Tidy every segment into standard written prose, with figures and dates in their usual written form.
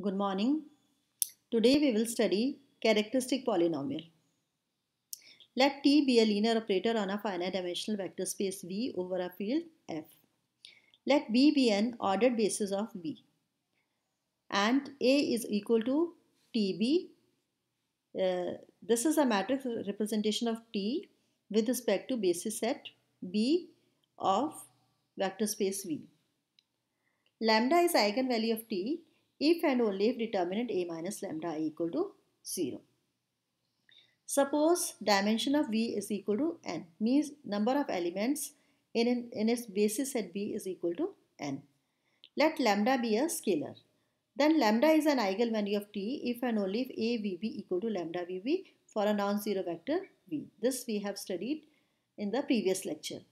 Good morning. Today we will study characteristic polynomial. Let T be a linear operator on a finite dimensional vector space V over a field F. Let V be an ordered basis of V and A is equal to TB. This is a matrix representation of T with respect to basis set B of vector space V. Lambda is eigenvalue of T if and only if determinant A minus lambda I equal to 0. Suppose dimension of V is equal to n, means number of elements in its basis set B is equal to n. Let lambda be a scalar. Then lambda is an eigenvalue of T if and only if A VB equal to lambda VB for a non-zero vector V. This we have studied in the previous lecture.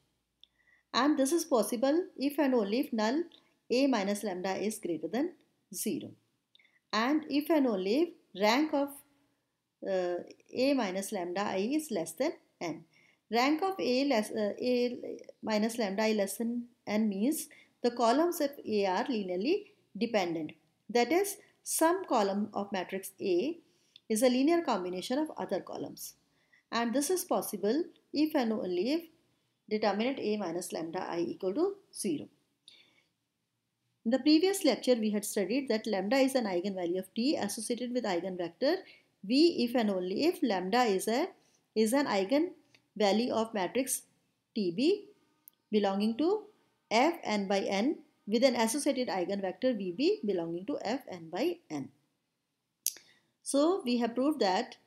And this is possible if and only if null A minus lambda is greater than 0. And if and only if rank of A minus lambda I is less than n. Rank of A minus lambda I less than n means the columns of A are linearly dependent. That is, some column of matrix A is a linear combination of other columns. And this is possible if and only if determinant A minus lambda I equal to 0. In the previous lecture, we had studied that lambda is an eigenvalue of T associated with eigenvector V if and only if lambda is an eigenvalue of matrix TB belonging to f n by n with an associated eigenvector VB belonging to f n by n. So we have proved that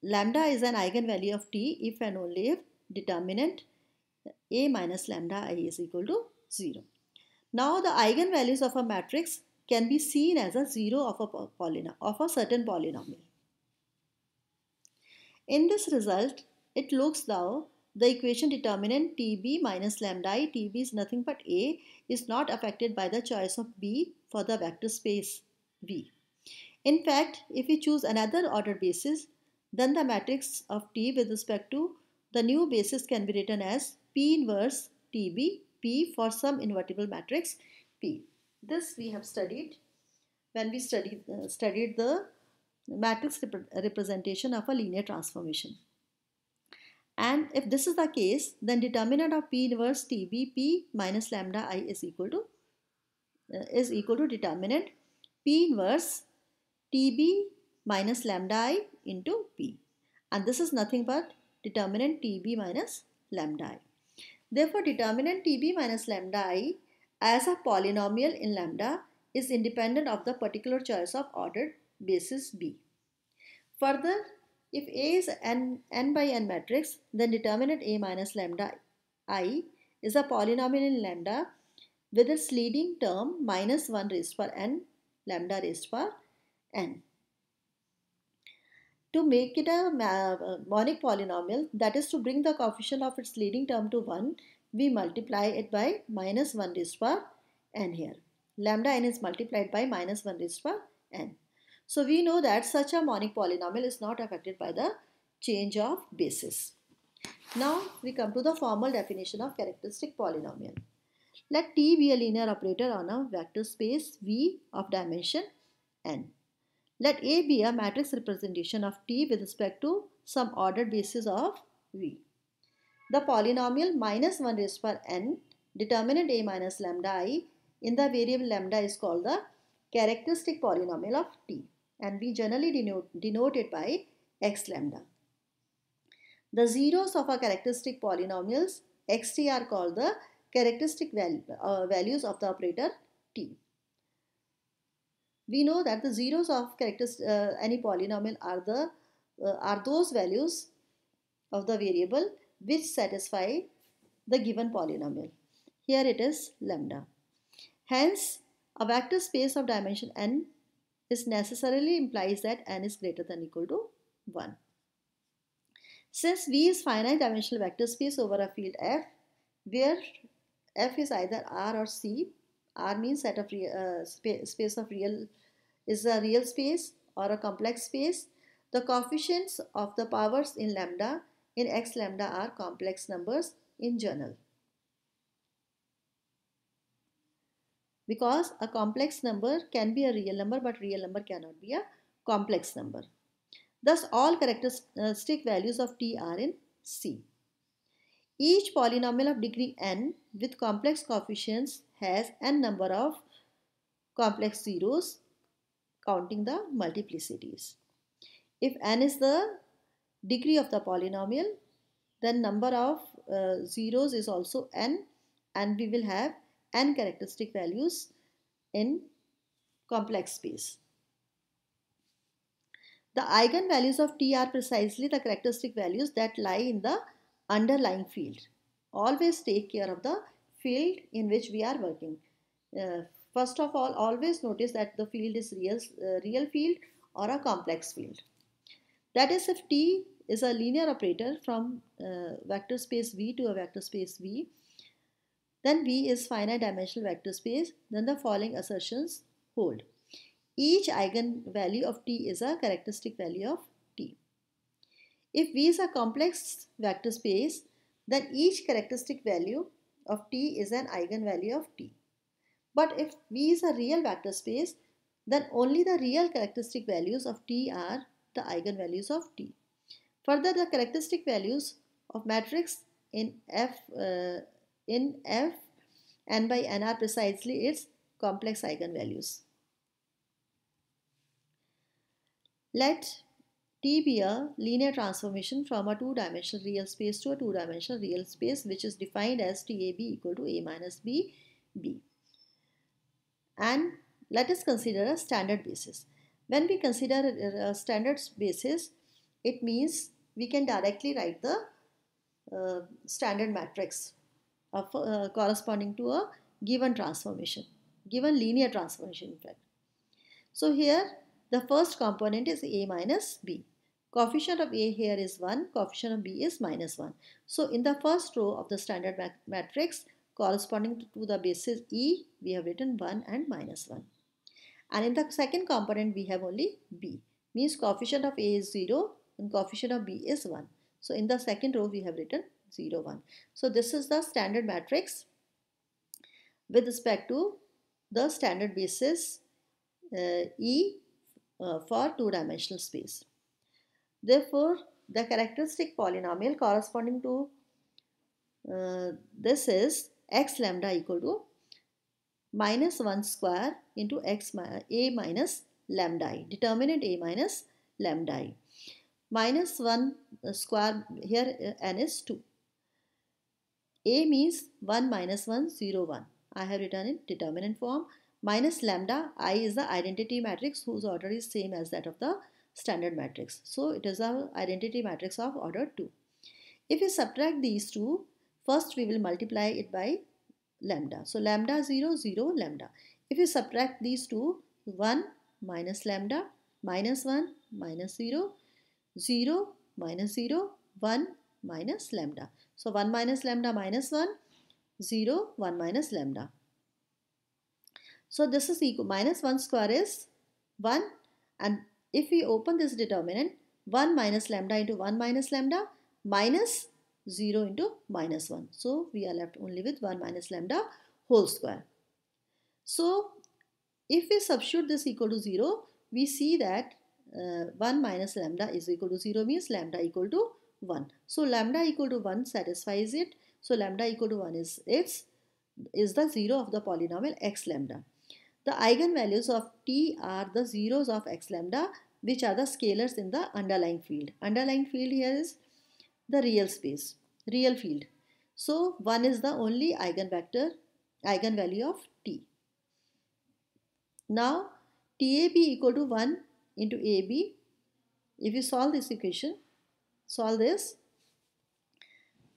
lambda is an eigenvalue of T if and only if determinant A minus lambda I is equal to 0. Now the eigenvalues of a matrix can be seen as a zero of a certain polynomial. In this result, it looks now the equation determinant TB minus lambda I, TB is nothing but A, is not affected by the choice of B for the vector space V. In fact, if we choose another ordered basis, then the matrix of T with respect to the new basis can be written as P inverse TB P for some invertible matrix P. This we have studied when we studied the matrix representation of a linear transformation. And if this is the case, then determinant of P inverse TB P minus lambda I is equal to determinant P inverse TB minus lambda I into P. And this is nothing but determinant TB minus lambda I. Therefore, determinant TB minus lambda I as a polynomial in lambda is independent of the particular choice of ordered basis B. Further, if A is n by n matrix, then determinant A minus lambda I is a polynomial in lambda with its leading term minus 1 raised to power n lambda raised to power n. To make it a monic polynomial, that is to bring the coefficient of its leading term to 1, we multiply it by minus 1 raised to power n here. Lambda n is multiplied by minus 1 raised to power n. So we know that such a monic polynomial is not affected by the change of basis. Now we come to the formal definition of characteristic polynomial. Let T be a linear operator on a vector space V of dimension n. Let A be a matrix representation of T with respect to some ordered basis of V. The polynomial minus 1 raised to power n determinant A minus lambda I in the variable lambda is called the characteristic polynomial of T, and we generally denote it by x lambda. The zeros of our characteristic polynomials xt are called the characteristic values of the operator T. We know that the zeros of any polynomial are those values of the variable which satisfy the given polynomial. Here it is lambda. Hence, a vector space of dimension n is necessarily implies that n is greater than or equal to 1. Since V is finite dimensional vector space over a field F, where F is either R or C, R means set of space of real is a real space or a complex space, the coefficients of the powers in lambda in x lambda are complex numbers in general. because a complex number can be a real number, but real number cannot be a complex number. Thus, all characteristic values of t are in C. Each polynomial of degree n with complex coefficients has n number of complex zeros counting the multiplicities. If n is the degree of the polynomial, then number of zeros is also n, and we will have n characteristic values in complex space. The eigenvalues of T are precisely the characteristic values that lie in the underlying field. Always take care of the field in which we are working. First of all, always notice that the field is real field or a complex field. That is, if T is a linear operator from vector space V to a vector space V, then V is finite dimensional vector space, then the following assertions hold. Each eigenvalue of T is a characteristic value of T. If V is a complex vector space, then each characteristic value of T is an eigenvalue of T. But if V is a real vector space, then only the real characteristic values of T are the eigenvalues of T. Further, the characteristic values of matrix in F n by n are precisely its complex eigenvalues. Let T be a linear transformation from a two-dimensional real space to a two-dimensional real space, which is defined as TAB equal to A minus B, B. And let us consider a standard basis. When we consider a standard basis, it means we can directly write the standard matrix of, corresponding to a given transformation, given linear transformation in fact. So here the first component is A minus B. Coefficient of A here is 1, coefficient of B is minus 1. So in the first row of the standard matrix corresponding to the basis E, we have written 1 and minus 1. And in the second component we have only B, means coefficient of A is 0 and coefficient of B is 1. So in the second row we have written 0, 1. So this is the standard matrix with respect to the standard basis E for two-dimensional space. Therefore, the characteristic polynomial corresponding to this is x lambda equal to minus 1 square into a minus lambda I. Determinant a minus lambda I. Minus 1 square, here n is 2. A means 1 minus 1, 0, 1. I have written in determinant form. Minus lambda I is the identity matrix whose order is same as that of the standard matrix. So it is our identity matrix of order 2. If we subtract these two, first we will multiply it by lambda. So lambda 0, 0, lambda. If you subtract these two, 1 minus lambda, minus 1 minus 0, 0 minus 0, 1 minus lambda. So 1 minus lambda minus 1, 0, 1 minus lambda. So this is equal, minus 1 square is 1, and if we open this determinant, 1 minus lambda into 1 minus lambda minus 0 into minus 1. So we are left only with 1 minus lambda whole square. So if we substitute this equal to 0, we see that 1 minus lambda is equal to 0 means lambda equal to 1. So lambda equal to 1 satisfies it. So lambda equal to 1 is the 0 of the polynomial x lambda. The eigenvalues of T are the zeros of x lambda, which are the scalars in the underlying field. Underlying field here is the real space, real field. So 1 is the only eigenvalue of T. Now TAB equal to 1 into AB. If you solve this equation, solve this,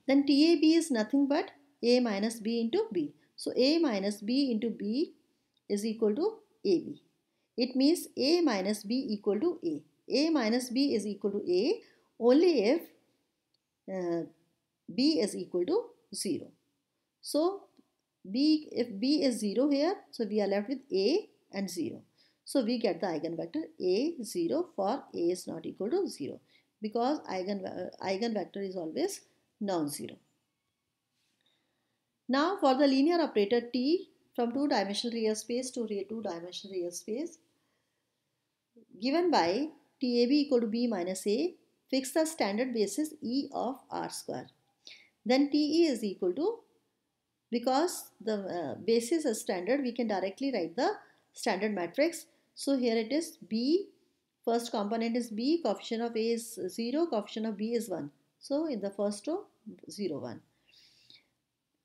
then TAB is nothing but A minus B into B. So A minus B into B is equal to AB. It means A minus B equal to A. A minus B is equal to A only if B is equal to 0. So if B is 0 here, so we are left with A and 0. So we get the eigenvector A 0 for A is not equal to 0, because eigenvector is always non-zero. Now for the linear operator T from two-dimensional real space to two-dimensional real space given by TAB equal to B minus A, fix the standard basis E of R square. Then TE is equal to, because the basis is standard, we can directly write the standard matrix. So here it is B, first component is B, coefficient of A is 0, coefficient of B is 1. So in the first row, 0, 1.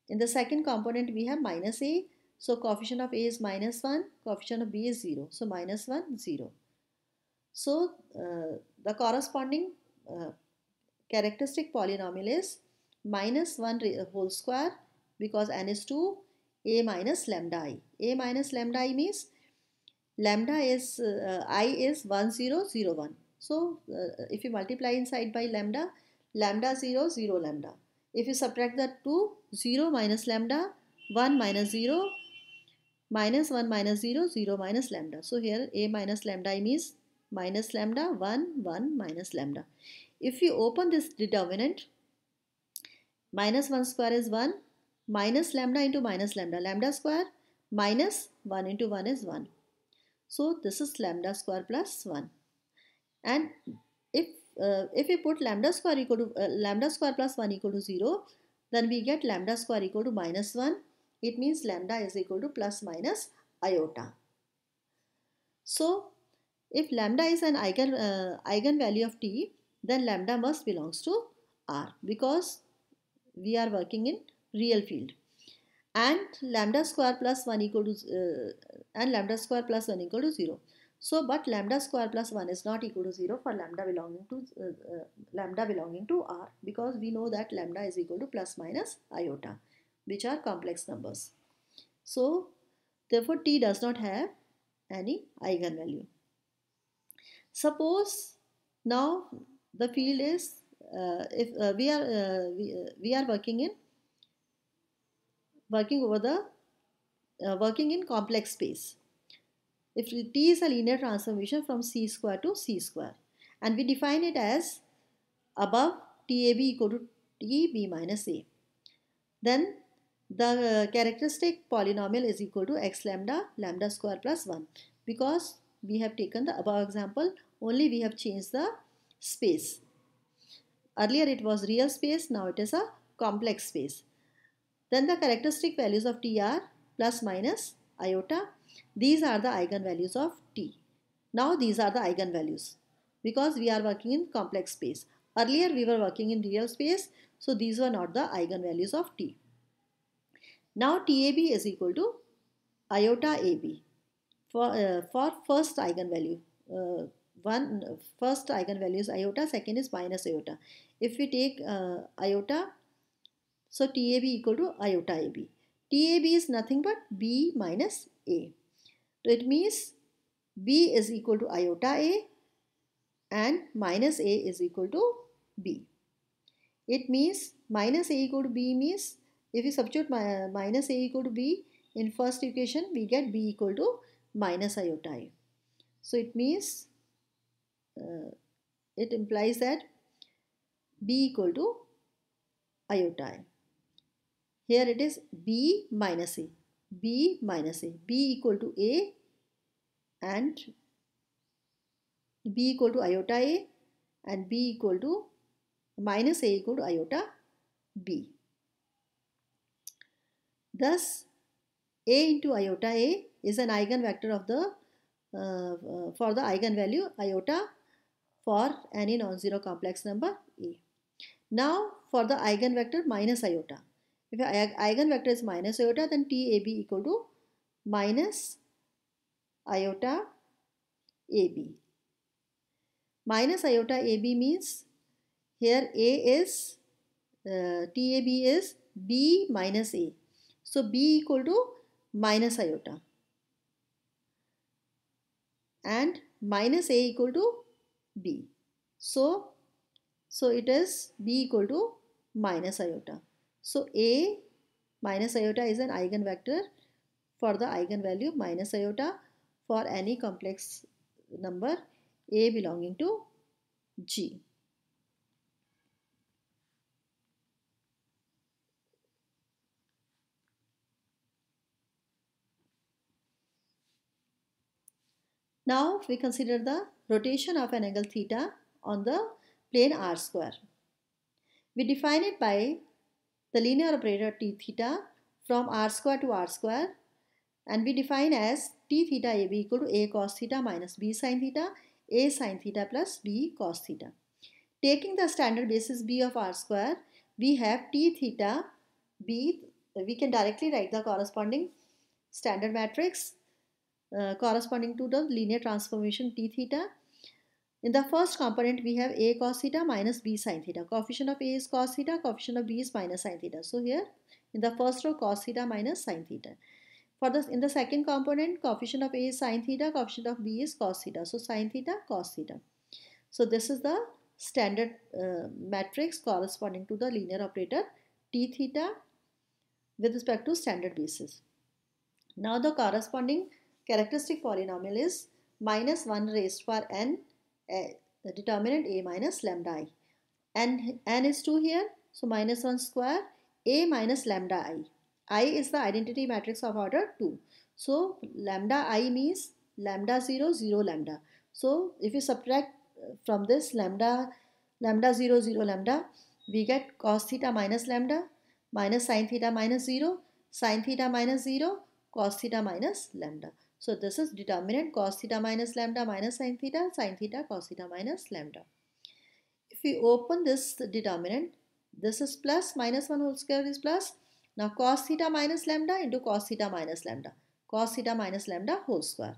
In the second component, we have minus A. So coefficient of A is minus 1, coefficient of B is 0. So minus 1, 0. So the corresponding characteristic polynomial is minus 1 whole square, because n is 2, a minus lambda I. A minus lambda I means lambda is I is 1 0 0 1. So if you multiply inside by lambda, lambda 0 0 lambda. If you subtract the 2, 0 minus lambda, 1 minus 0, minus 1 minus 0, 0 minus lambda. So here a minus lambda I means minus lambda, 1 1 minus lambda. If you open this determinant, minus 1 square is 1, minus lambda into minus lambda, lambda square, minus 1 into 1 is 1. So this is lambda square plus 1. And if we put lambda square equal to lambda square plus 1 equal to 0, then we get lambda square equal to minus 1. It means lambda is equal to plus minus iota. So if lambda is an eigenvalue of t, then lambda must belongs to R, because we are working in real field. And lambda square plus 1 equal to and lambda square plus 1 equal to 0. So but lambda square plus 1 is not equal to 0 for lambda belonging to R, because we know that lambda is equal to plus minus iota, which are complex numbers. So therefore t does not have any eigenvalue. Suppose now the field is if we are working in complex space. If T is a linear transformation from C square to C square, and we define it as above TAB equal to TB minus A, then the characteristic polynomial is equal to x lambda, lambda square plus 1. Because we have taken the above example, only we have changed the space. Earlier it was real space, now it is a complex space. Then the characteristic values of T are plus minus iota. These are the eigenvalues of T. Now these are the eigenvalues, because we are working in complex space. Earlier we were working in real space, so these were not the eigenvalues of T. Now TAB is equal to iota AB for first eigenvalue. First eigenvalue is iota, second is minus iota. If we take iota, so TAB equal to iota AB. TAB is nothing but B minus A. So it means B is equal to iota A and minus A is equal to B. It means minus A equal to B means if we substitute minus A equal to B in first equation, we get B equal to minus iota A. So it means it implies that B equal to iota A. Here it is B minus A, B minus A, B equal to A and B equal to iota A and B equal to minus A equal to iota B. Thus A into iota A is an eigenvector of the for the eigenvalue iota for any non-zero complex number A. Now for the eigenvector minus iota. If eigenvector is minus iota, then TAB equal to minus iota AB. Minus iota AB means here A is TAB is B minus A. So B equal to minus iota and minus A equal to B. So it is B equal to minus iota. So A minus iota is an eigenvector for the eigenvalue minus iota for any complex number A belonging to G. Now we consider the rotation of an angle theta on the plane r square. We define it by the linear operator t theta from r square to r square, and we define as t theta ab equal to a cos theta minus b sin theta, a sin theta plus b cos theta. Taking the standard basis b of r square, we have t theta b. We can directly write the corresponding standard matrix corresponding to the linear transformation t theta. In the first component, we have a cos theta minus b sin theta. Coefficient of a is cos theta, coefficient of b is minus sin theta. So here, in the first row, cos theta minus sin theta. In the second component, coefficient of a is sin theta, coefficient of b is cos theta. So sin theta, cos theta. So this is the standard matrix corresponding to the linear operator t theta with respect to standard basis. Now the corresponding characteristic polynomial is minus 1 raised to power n, the determinant a minus lambda I. N is 2 here, so minus 1 square a minus lambda I. I is the identity matrix of order 2. So lambda I means lambda 0, 0 lambda. So if you subtract from this lambda 0, 0 lambda, we get cos theta minus lambda minus sin theta minus 0, sin theta minus 0, cos theta minus lambda. So this is determinant cos theta minus lambda minus sin theta, cos theta minus lambda. If we open this determinant, this is plus, minus 1 whole square is plus. Now cos theta minus lambda into cos theta minus lambda, cos theta minus lambda whole square.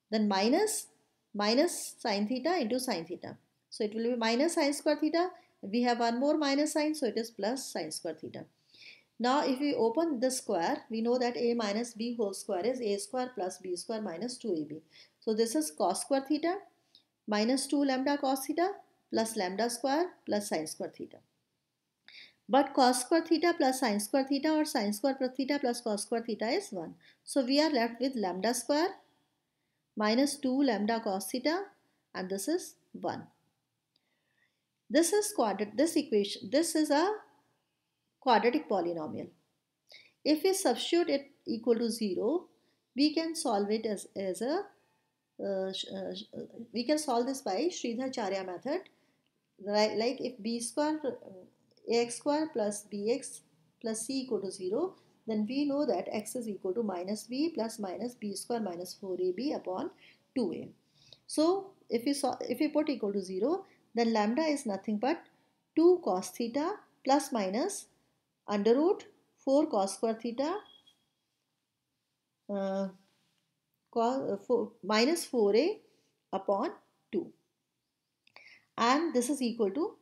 Then minus sin theta into sin theta. So it will be minus sin square theta. We have one more minus sign, so it is plus sin square theta. Now if we open the square, we know that a minus b whole square is a square plus b square minus 2ab. So this is cos square theta minus 2 lambda cos theta plus lambda square plus sin square theta. But cos square theta plus sin square theta or sin square plus theta plus cos square theta is 1. So we are left with lambda square minus 2 lambda cos theta, and this is 1. This is a quadratic polynomial. If we substitute it equal to 0, we can solve it we can solve this by Sridharacharya method. Like if b square ax square plus bx plus c equal to 0, then we know that x is equal to minus b plus minus b square minus 4ab upon 2a. So if we put equal to 0, then lambda is nothing but 2 cos theta plus minus under root 4 cos square theta minus 4a upon 2. And this is equal to,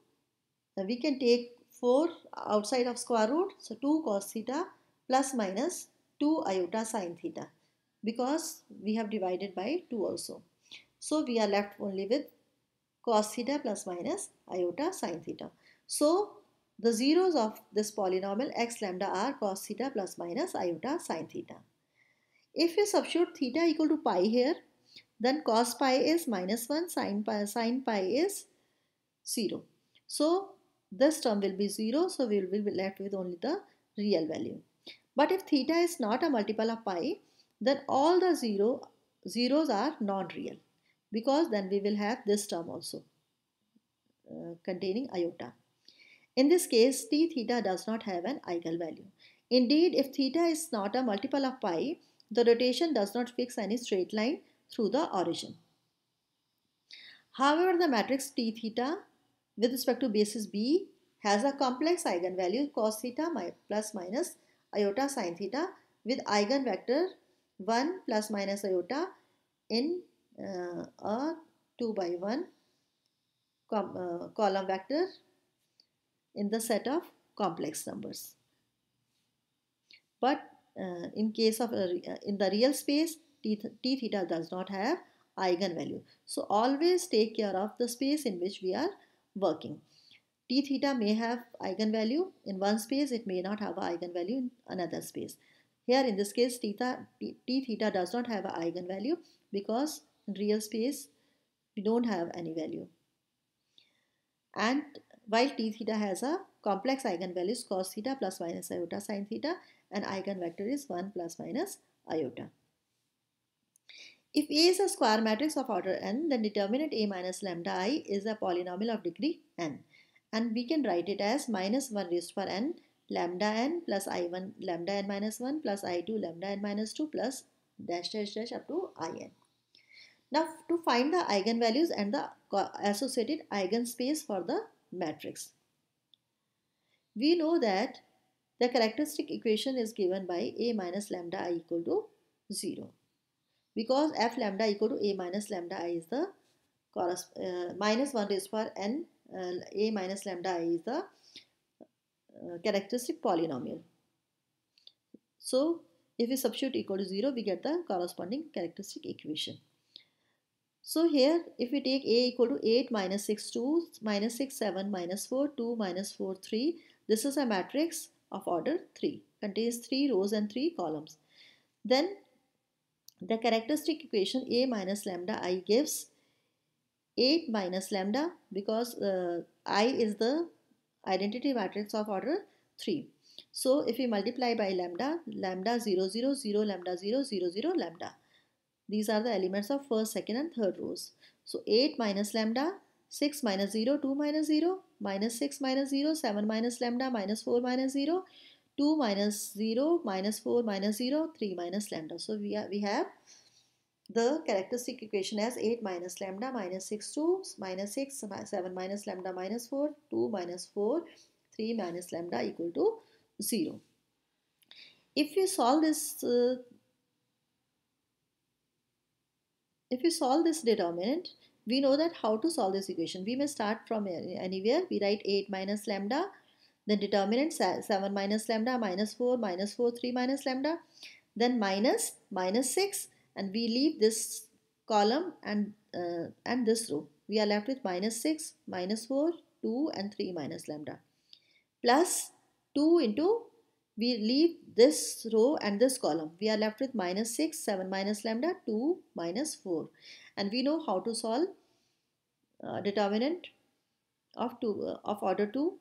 we can take 4 outside of square root, so 2 cos theta plus minus 2 iota sin theta, because we have divided by 2 also. So we are left only with cos theta plus minus iota sin theta. So the zeros of this polynomial x lambda are cos theta plus minus iota sin theta. If we substitute theta equal to pi here, then cos pi is minus 1, sin pi is 0. So this term will be 0, so we will be left with only the real value. But if theta is not a multiple of pi, then all the zeros are non-real, because then we will have this term also containing iota. In this case, t theta does not have an eigenvalue. Indeed, if theta is not a multiple of pi, the rotation does not fix any straight line through the origin. However, the matrix t theta with respect to basis b has a complex eigenvalue cos theta plus minus iota sin theta with eigenvector 1 plus minus iota in a 2 by 1 column vector in the set of complex numbers. But in case of in the real space, t theta does not have eigenvalue. So always take care of the space in which we are working. T theta may have eigenvalue in one space, it may not have eigenvalue in another space. Here in this case, t theta does not have an eigenvalue, because in real space we don't have any value. And while t theta has a complex eigenvalues cos theta plus minus iota sin theta, and eigenvector is 1 plus minus iota. If A is a square matrix of order n, then determinant A minus lambda I is a polynomial of degree n. And we can write it as minus 1 raised to power n lambda n plus I1 lambda n minus 1 plus I2 lambda n minus 2 plus dash dash dash up to In. Now to find the eigenvalues and the associated eigenspace for the matrix. We know that the characteristic equation is given by A minus lambda I equal to 0. Because f lambda equal to A minus lambda I is the minus 1 raised to power n A minus lambda I is the characteristic polynomial. So if we substitute equal to 0, we get the corresponding characteristic equation. So here if we take A equal to 8 minus 6 2 minus 6 7 minus 4 2 minus 4 3, this is a matrix of order 3, contains 3 rows and 3 columns. Then the characteristic equation A minus lambda I gives 8 minus lambda, because I is the identity matrix of order 3. So if we multiply by lambda, lambda 0 0 0 lambda 0 0 0 lambda. These are the elements of first, second and third rows. So 8 minus lambda, 6 minus 0, 2 minus 0, minus 6 minus 0, 7 minus lambda, minus 4 minus 0, 2 minus 0, minus 4 minus 0, 3 minus lambda. So we have the characteristic equation as 8 minus lambda minus 6 2 minus 6 7 minus lambda minus 4 2 minus 4 3 minus lambda equal to 0. If we solve this determinant, we know that how to solve this equation. We may start from anywhere. We write 8 minus lambda, then determinant 7 minus lambda minus 4 3 minus lambda, then minus 6, and we leave this column and this row. We are left with minus 6, minus 4, 2 and 3 minus lambda, plus 2 into, we leave this row and this column. We are left with minus 6, 7 minus lambda, 2 minus 4. And we know how to solve determinant of order 2.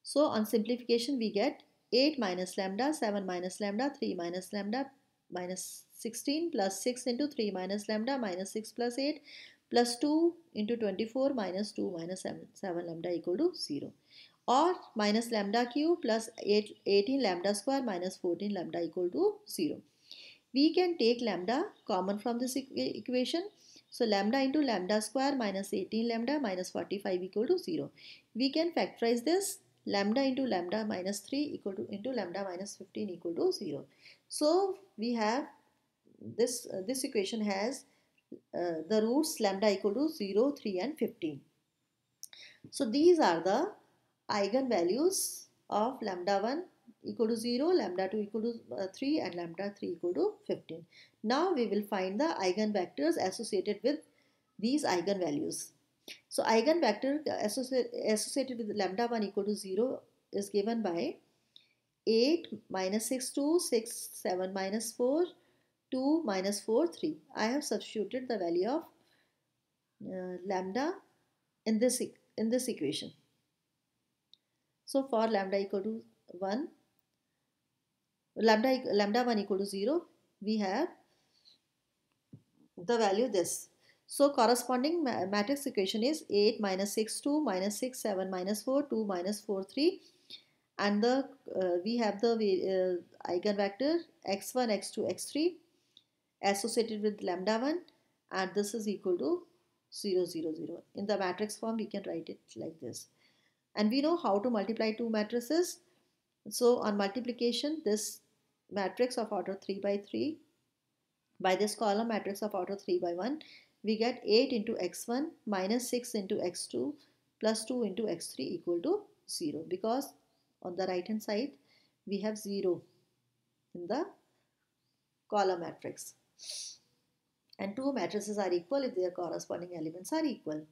So on simplification we get 8 minus lambda, 7 minus lambda, 3 minus lambda, minus 16 plus 6 into 3 minus lambda minus 6 plus 8 plus 2 into 24 minus 2 minus 7 lambda equal to 0. Or minus lambda cube plus 18 lambda square minus 14 lambda equal to 0. We can take lambda common from this equation. So lambda into lambda square minus 18 lambda minus 45 equal to 0. We can factorize this. Lambda into lambda minus 3 equal to into lambda minus 15 equal to 0. So we have this equation has the roots lambda equal to 0, 3 and 15. So these are the eigenvalues of lambda 1 equal to 0, lambda 2 equal to 3 and lambda 3 equal to 15. Now we will find the eigenvectors associated with these eigenvalues. So eigenvector associated with lambda 1 equal to 0 is given by 8 minus 6 2, 6 7 minus 4, 2 minus 4 3. I have substituted the value of lambda in this equation. So for lambda equal to 1, lambda 1 equal to 0, we have the value this. So corresponding matrix equation is 8 minus 6 2 minus 6 7 minus 4 2 minus 4 3, and the we have the eigenvector x1 x2 x3 associated with lambda 1, and this is equal to 0 0 0. In the matrix form we can write it like this. And we know how to multiply two matrices. So on multiplication, this matrix of order 3 by 3 by this column matrix of order 3 by 1, we get 8 into x1 minus 6 into x2 plus 2 into x3 equal to 0, because on the right hand side we have 0 in the column matrix, and two matrices are equal if their corresponding elements are equal.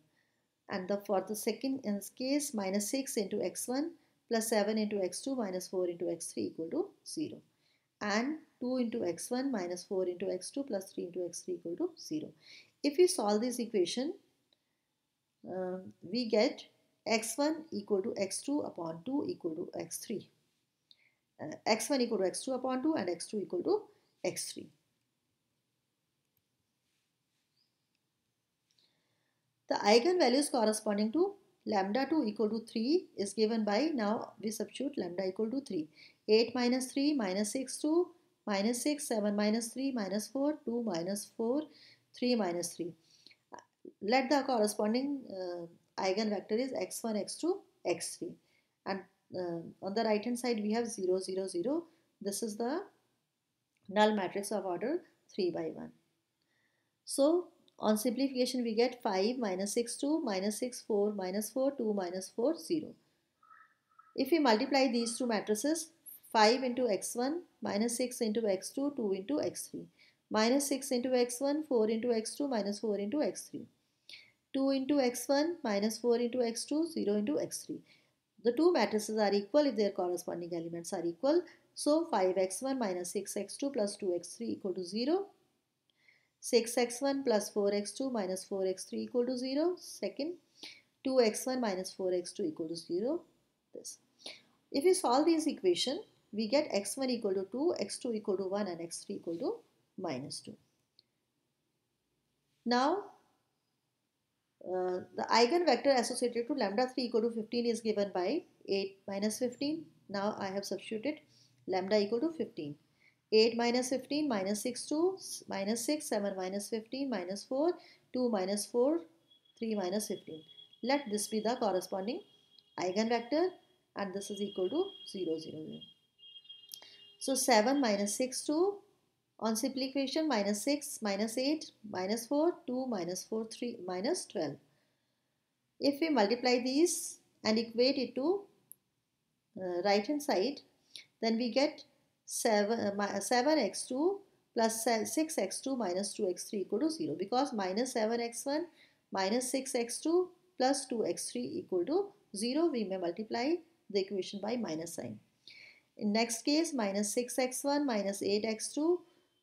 And for the second case, minus 6 into x1 plus 7 into x2 minus 4 into x3 equal to 0. And 2 into x1 minus 4 into x2 plus 3 into x3 equal to 0. If we solve this equation, we get x1 equal to x2 upon 2 equal to x3. X1 equal to x2 upon 2 and x2 equal to x3. The eigenvalues corresponding to lambda 2 equal to 3 is given by, now we substitute lambda equal to 3. 8 minus 3 minus 6 2 minus 6 7 minus 3 minus 4 2 minus 4 3 minus 3. Let the corresponding eigenvector is x1 x2 x3, and on the right hand side we have 0 0 0. This is the null matrix of order 3 by 1. So on simplification we get 5 minus 6 2 minus 6 4 minus 4 2 minus 4 0. If we multiply these two matrices, 5 into x1 minus 6 into x2 2 into x3, minus 6 into x1 4 into x2 minus 4 into x3, 2 into x1 minus 4 into x2 0 into x3. The two matrices are equal if their corresponding elements are equal. So 5x1 minus 6x2 plus 2x3 equal to 0. 6x1 plus 4x2 minus 4x3 equal to 0. Second, 2x1 minus 4x2 equal to 0. This. If we solve this equation, we get x1 equal to 2, x2 equal to 1 and x3 equal to minus 2. Now, the eigenvector associated to lambda 3 equal to 15 is given by 8 minus 15. Now I have substituted lambda equal to 15. 8 minus 15 minus 6 2 minus 6 7 minus 15 minus 4 2 minus 4 3 minus 15. Let this be the corresponding eigenvector, and this is equal to 0 0 0. So 7 minus 6 2, on simplification minus 6 minus 8 minus 4 2 minus 4 3 minus 12. If we multiply these and equate it to right hand side, then we get 7x2 plus 6x2 minus 2x3 equal to 0, because minus 7x1 minus 6x2 plus 2x3 equal to 0, we may multiply the equation by minus sign. In next case, minus 6x1 minus 8x2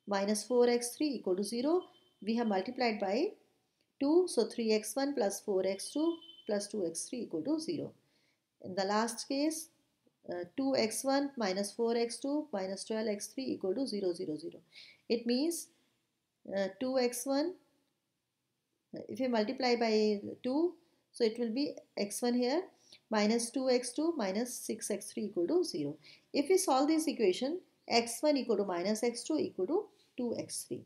minus 4x3 equal to 0, we have multiplied by 2, so 3x1 plus 4x2 plus 2x3 equal to 0. In the last case, 2x1 minus 4x2 minus 12x3 equal to 0 0 0. It means 2x1, if you multiply by 2, so it will be x1 here minus 2x2 minus 6x3 equal to 0. If we solve this equation, x1 equal to minus x2 equal to 2x3.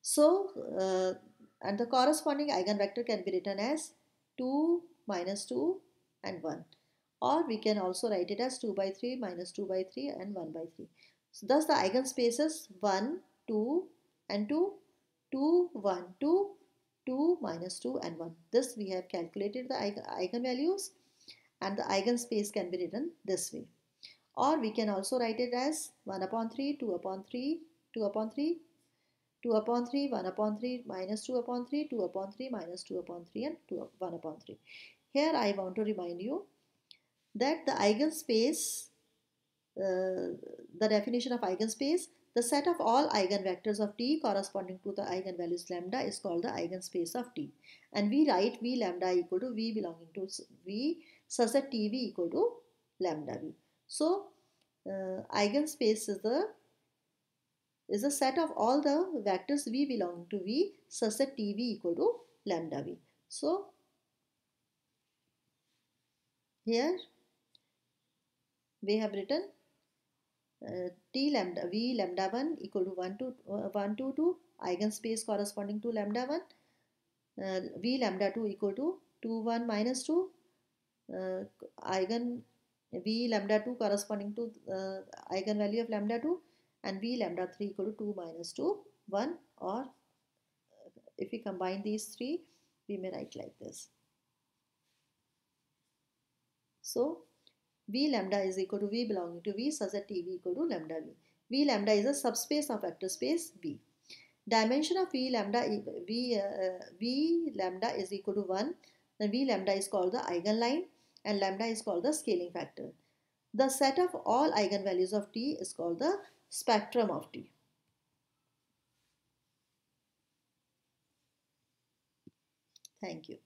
So, and the corresponding eigenvector can be written as 2 minus 2 and 1. Or we can also write it as 2 by 3 minus 2 by 3 and 1 by 3. So thus the eigenspaces 1, 2 and 2, 2, 1, 2, 2 minus 2 and 1. This we have calculated the eigenvalues, and the eigenspace can be written this way. Or we can also write it as 1 upon 3, 2 upon 3, 2 upon 3, 2 upon 3, 1 upon 3, minus 2 upon 3, 2 upon 3, minus 2 upon 3 and 1 upon 3. Here I want to remind you that the eigenspace, the definition of eigenspace, the set of all eigenvectors of T corresponding to the eigenvalues lambda is called the eigenspace of T. And we write V lambda equal to V belonging to V such that TV equal to lambda V. So eigenspace is the set of all the vectors V belonging to V such that TV equal to lambda V. So here we have written T lambda V lambda 1 equal to 1 to 2, eigenspace corresponding to lambda 1, V lambda 2 equal to 2 1 minus 2, eigen V lambda 2 corresponding to eigenvalue of lambda 2, and V lambda 3 equal to 2 minus 2 1, or if we combine these three we may write like this. So V lambda is equal to V belonging to V such that TV equal to lambda V. V lambda is a subspace of vector space V. Dimension of V lambda is equal to 1. Then V lambda is called the eigenline and lambda is called the scaling factor. The set of all eigenvalues of T is called the spectrum of T. Thank you.